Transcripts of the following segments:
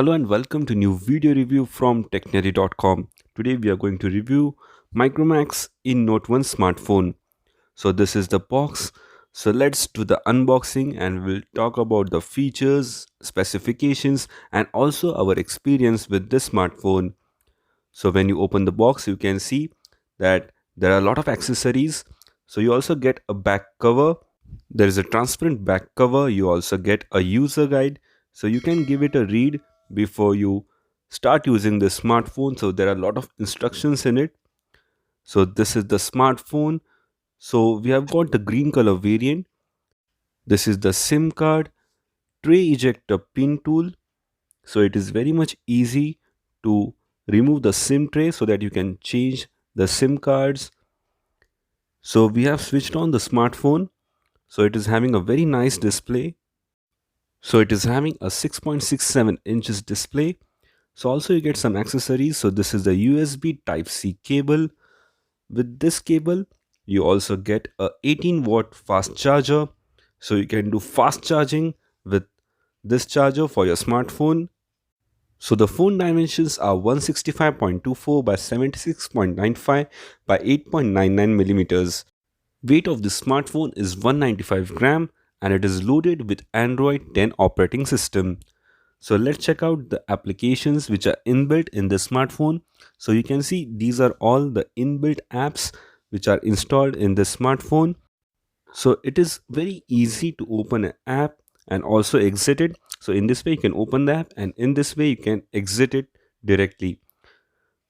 Hello and welcome to new video review from technary.com. Today we are going to review Micromax in Note 1 smartphone. So this is the box. So let's do the unboxing and we'll talk about the features, specifications and also our experience with this smartphone. So when you open the box you can see that there are a lot of accessories. So you also get a back cover. There is a transparent back cover. You also get a user guide, so you can give it a read before you start using the smartphone. So there are a lot of instructions in it. So this is the smartphone. So we have got the green color variant. This is the SIM card tray ejector pin tool. So it is very much easy to remove the SIM tray so that you can change the SIM cards. So we have switched on the smartphone. So it is having a very nice display. So it is having a 6.67 inches display. So also you get some accessories. So this is the USB type C cable. With this cable you also get a 18-watt fast charger. So you can do fast charging with this charger for your smartphone. So the phone dimensions are 165.24 by 76.95 by 8.99 millimeters. Weight of the smartphone is 195 gram and it is loaded with Android 10 operating system. So let's check out the applications which are inbuilt in the smartphone. So you can see these are all the inbuilt apps which are installed in the smartphone. So it is very easy to open an app and also exit it. So in this way you can open the app and in this way you can exit it directly.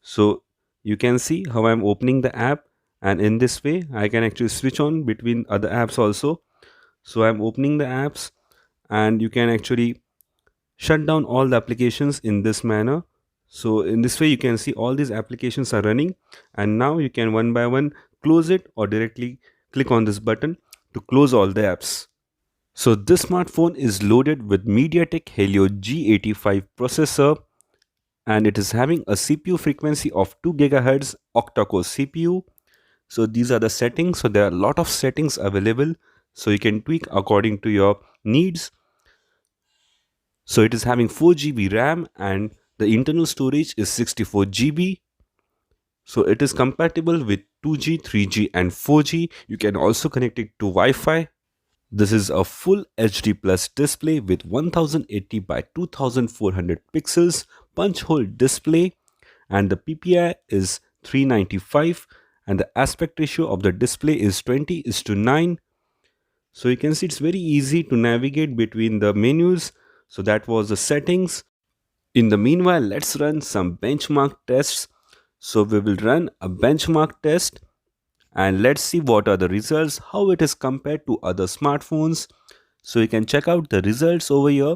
So you can see how I'm opening the app, and in this way I can actually switch on between other apps also. So I'm opening the apps and you can actually shut down all the applications in this manner. So in this way you can see all these applications are running, and now you can one by one close it or directly click on this button to close all the apps. So this smartphone is loaded with MediaTek Helio G85 processor, and it is having a CPU frequency of 2 GHz octa-core CPU. So these are the settings. So there are a lot of settings available, so you can tweak according to your needs. So it is having 4 GB RAM and the internal storage is 64 GB. So it is compatible with 2G, 3G and 4G. You can also connect it to Wi-Fi. This is a full HD plus display with 1080 by 2400 pixels punch hole display, and the PPI is 395 and the aspect ratio of the display is 20:9. So you can see it's very easy to navigate between the menus. So that was the settings. In the meanwhile, let's run some benchmark tests. So we will run a benchmark test and let's see what are the results, how it is compared to other smartphones. So you can check out the results over here.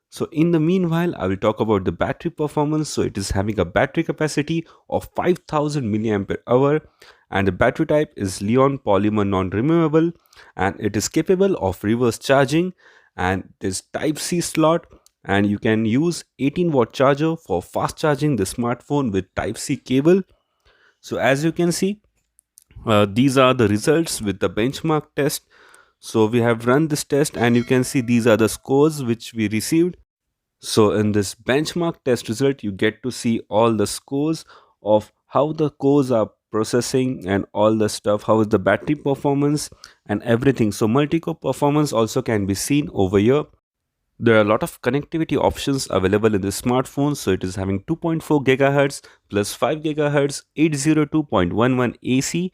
So in the meanwhile, I will talk about the battery performance. So it is having a battery capacity of 5000 milliampere hour, and the battery type is Li-ion polymer non-removable, and it is capable of reverse charging, and this type C slot, and you can use 18-watt charger for fast charging the smartphone with type C cable. So as you can see, these are the results with the benchmark test. So we have run this test and you can see these are the scores which we received. So in this benchmark test result, you get to see all the scores of how the cores are processing and all the stuff, how is the battery performance and everything. So multi-core performance also can be seen over here. There are a lot of connectivity options available in this smartphone. So it is having 2.4 GHz plus 5 GHz 802.11 AC,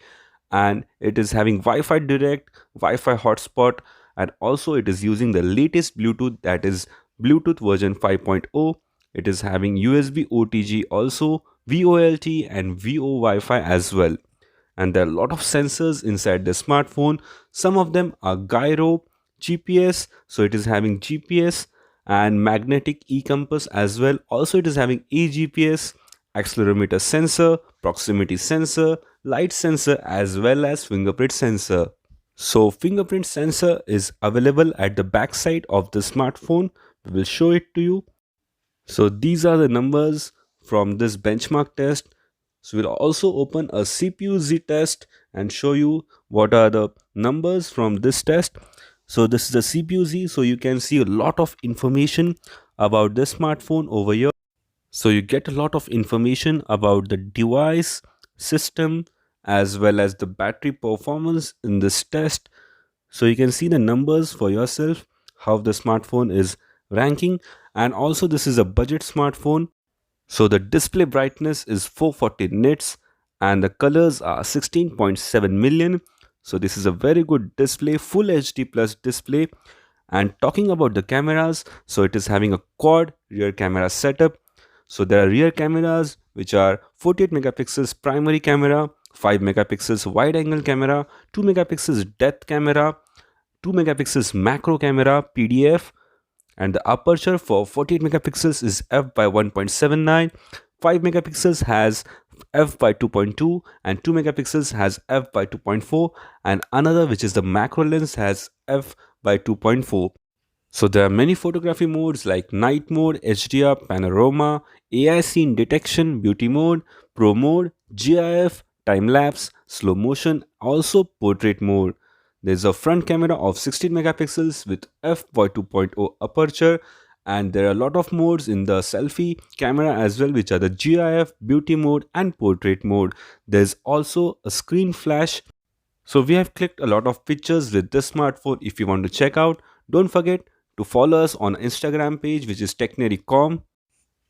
and it is having Wi-Fi direct, Wi-Fi hotspot, and also it is using the latest Bluetooth, that is Bluetooth version 5.0. It is having USB OTG also, VoLTE and VO Wi-Fi as well. And there are a lot of sensors inside the smartphone. Some of them are gyro, GPS, so it is having GPS and magnetic e-compass as well. Also it is having eGPS, accelerometer sensor, proximity sensor, light sensor as well as fingerprint sensor. So fingerprint sensor is available at the back side of the smartphone. We will show it to you. So these are the numbers from this benchmark test. So we'll also open a CPU Z test and show you what are the numbers from this test. So this is the CPU Z, so you can see a lot of information about this smartphone over here. So you get a lot of information about the device, system, as well as the battery performance in this test. So you can see the numbers for yourself, how the smartphone is ranking. And also this is a budget smartphone. So the display brightness is 440 nits and the colors are 16.7 million. So this is a very good display, full HD plus display. And talking about the cameras, so it is having a quad rear camera setup. So there are rear cameras which are 48 megapixels primary camera, 5 megapixels wide angle camera, 2 megapixels depth camera, 2 megapixels macro camera PDF, and the aperture for 48 megapixels is f by 1.79, 5 megapixels has f by 2.2, and 2 megapixels has f by 2.4, and another which is the macro lens has f by 2.4. So there are many photography modes like night mode, HDR, panorama, AI scene detection, beauty mode, pro mode, GIF, time lapse, slow motion, also portrait mode. There's a front camera of 16 megapixels with f/2.0 aperture, and there are a lot of modes in the selfie camera as well, which are the GIF, beauty mode, and portrait mode. There's also a screen flash. So we have clicked a lot of pictures with this smartphone. If you want to check out, don't forget to follow us on Instagram page, which is technery.com.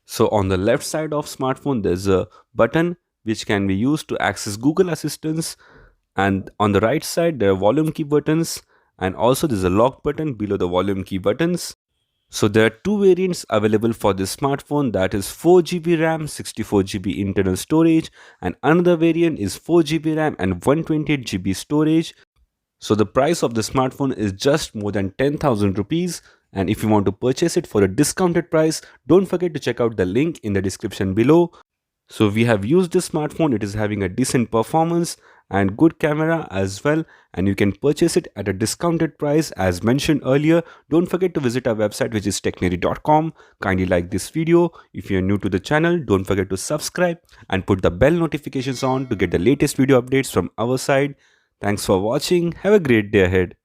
So on the left side of smartphone, there's a button which can be used to access Google Assistance, and on the right side there are volume key buttons, and also there's a lock button below the volume key buttons. So there are two variants available for this smartphone, that is 4GB RAM, 64GB internal storage, and another variant is 4GB RAM and 128GB storage. So the price of the smartphone is just more than 10,000 rupees, and if you want to purchase it for a discounted price, don't forget to check out the link in the description below. So we have used this smartphone, it is having a decent performance and good camera as well, and you can purchase it at a discounted price as mentioned earlier. Don't forget to visit our website, which is technery.com. Kindly like this video. If you are new to the channel, don't forget to subscribe and put the bell notifications on to get the latest video updates from our side. Thanks for watching. Have a great day ahead.